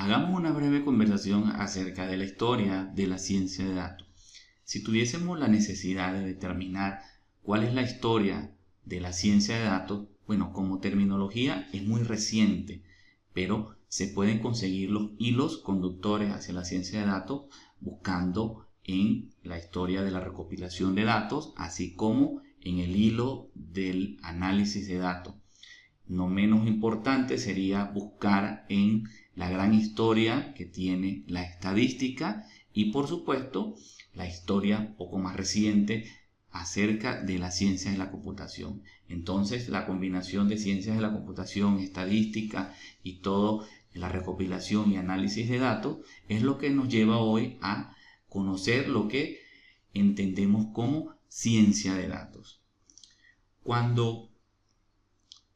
Hagamos una breve conversación acerca de la historia de la ciencia de datos. Si tuviésemos la necesidad de determinar cuál es la historia de la ciencia de datos, bueno, como terminología es muy reciente, pero se pueden conseguir los hilos conductores hacia la ciencia de datos buscando en la historia de la recopilación de datos, así como en el hilo del análisis de datos. No menos importante sería buscar en la gran historia que tiene la estadística y, por supuesto, la historia poco más reciente acerca de las ciencias de la computación. Entonces, la combinación de ciencias de la computación, estadística y todo la recopilación y análisis de datos es lo que nos lleva hoy a conocer lo que entendemos como ciencia de datos. Cuando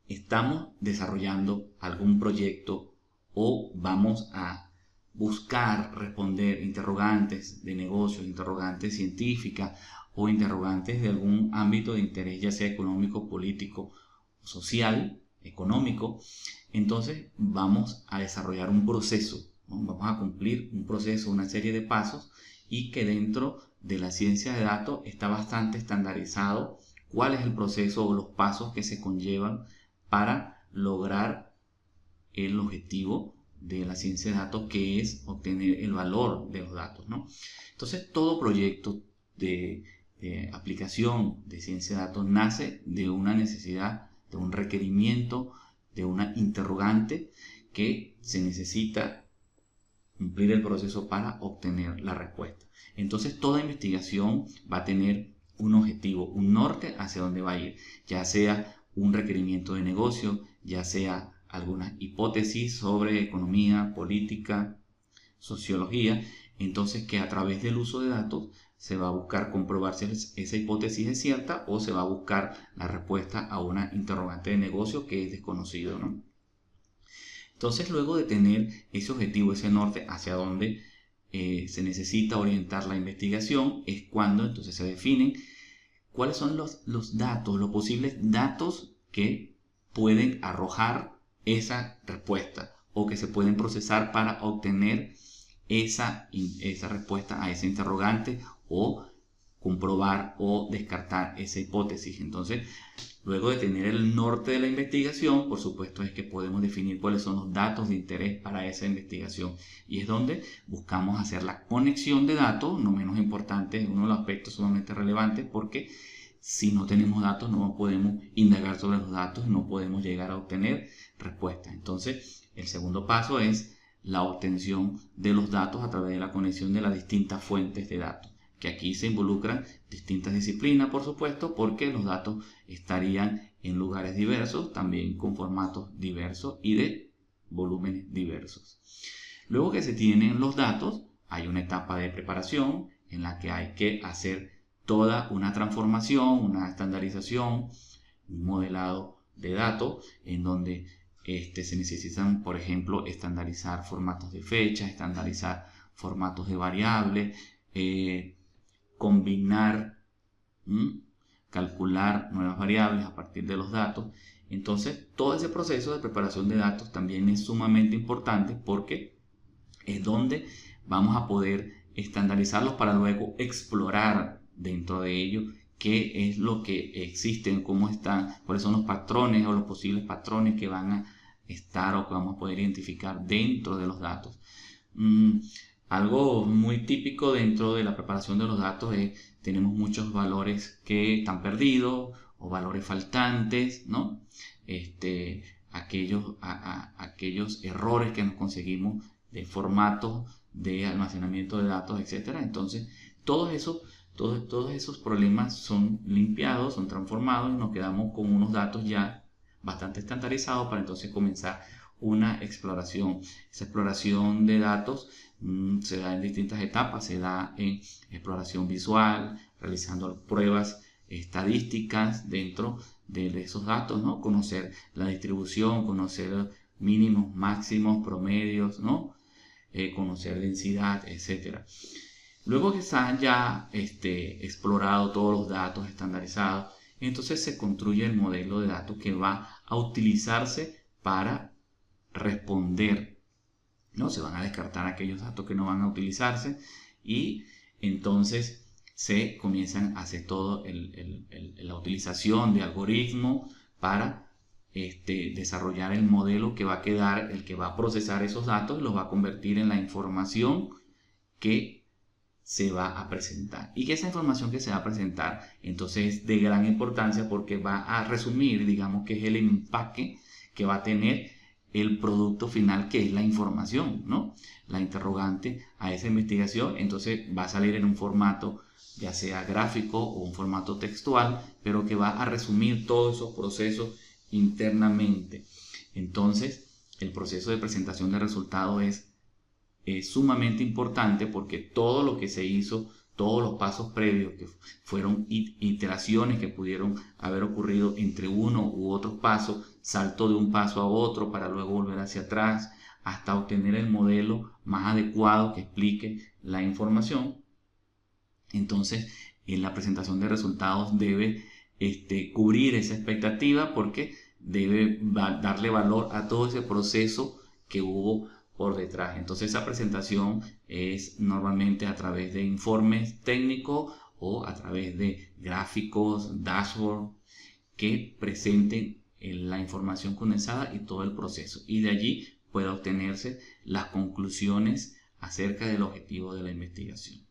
estamos desarrollando algún proyecto o vamos a buscar responder interrogantes de negocios, interrogantes científicas o interrogantes de algún ámbito de interés, ya sea económico, político, social, económico, entonces vamos a desarrollar un proceso, ¿no? Vamos a cumplir un proceso, una serie de pasos, y que dentro de la ciencia de datos está bastante estandarizado cuál es el proceso o los pasos que se conllevan para lograr el objetivo de la ciencia de datos, que es obtener el valor de los datos, ¿no? Entonces, todo proyecto de aplicación de ciencia de datos nace de una necesidad, de un requerimiento, de una interrogante que se necesita cumplir el proceso para obtener la respuesta. Entonces, toda investigación va a tener un objetivo, un norte hacia dónde va a ir, ya sea un requerimiento de negocio, ya sea alguna hipótesis sobre economía, política, sociología. Entonces, que a través del uso de datos se va a buscar comprobar si esa hipótesis es cierta o se va a buscar la respuesta a una interrogante de negocio que es desconocido, ¿no? Entonces, luego de tener ese objetivo, ese norte hacia dónde se necesita orientar la investigación, es cuando entonces se definen cuáles son los datos, los posibles datos que pueden arrojar esa respuesta o que se pueden procesar para obtener esa respuesta a ese interrogante o comprobar o descartar esa hipótesis. Entonces, luego de tener el norte de la investigación, por supuesto es que podemos definir cuáles son los datos de interés para esa investigación, y es donde buscamos hacer la conexión de datos, no menos importante, es uno de los aspectos sumamente relevantes, porque si no tenemos datos no podemos indagar sobre los datos, no podemos llegar a obtener respuestas. Entonces, el segundo paso es la obtención de los datos a través de la conexión de las distintas fuentes de datos, que aquí se involucran distintas disciplinas, por supuesto, porque los datos estarían en lugares diversos, también con formatos diversos y de volúmenes diversos. Luego que se tienen los datos, hay una etapa de preparación en la que hay que hacer toda una transformación, una estandarización, un modelado de datos, en donde se necesitan, por ejemplo, estandarizar formatos de fecha, estandarizar formatos de variables, combinar, calcular nuevas variables a partir de los datos. Entonces, todo ese proceso de preparación de datos también es sumamente importante, porque es donde vamos a poder estandarizarlos para luego explorar dentro de ellos qué es lo que existe, cómo están, cuáles son los patrones o los posibles patrones que van a estar o que vamos a poder identificar dentro de los datos. Algo muy típico dentro de la preparación de los datos es tenemos muchos valores que están perdidos o valores faltantes, ¿no? Aquellos errores que nos conseguimos de formatos de almacenamiento de datos, etcétera. Entonces, todos esos problemas son limpiados, son transformados, y nos quedamos con unos datos ya bastante estandarizados para entonces comenzar una exploración. Esa exploración de datos se da en distintas etapas. Se da en exploración visual, realizando pruebas estadísticas dentro de esos datos, ¿no? Conocer la distribución, conocer mínimos, máximos, promedios, ¿no? Conocer densidad, etc. Luego que están ya explorado todos los datos estandarizados, entonces se construye el modelo de datos que va a utilizarse para responder ¿no? Se van a descartar aquellos datos que no van a utilizarse y entonces se comienzan a hacer todo la utilización de algoritmos para desarrollar el modelo que va a quedar, el que va a procesar esos datos y los va a convertir en la información que se va a presentar. Y que esa información que se va a presentar entonces es de gran importancia porque va a resumir, digamos que es el empaque que va a tener el producto final, que es la información, ¿no? La interrogante a esa investigación, entonces va a salir en un formato ya sea gráfico o un formato textual, pero que va a resumir todos esos procesos internamente. Entonces, el proceso de presentación de resultados es sumamente importante porque todo lo que se hizo, todos los pasos previos que fueron iteraciones que pudieron haber ocurrido entre uno u otro paso, salto de un paso a otro para luego volver hacia atrás hasta obtener el modelo más adecuado que explique la información. Entonces, en la presentación de resultados debe cubrir esa expectativa porque debe darle valor a todo ese proceso que hubo por detrás. Entonces esa presentación es normalmente a través de informes técnicos o a través de gráficos, dashboard que presenten la información condensada y todo el proceso. Y de allí pueda obtenerse las conclusiones acerca del objetivo de la investigación.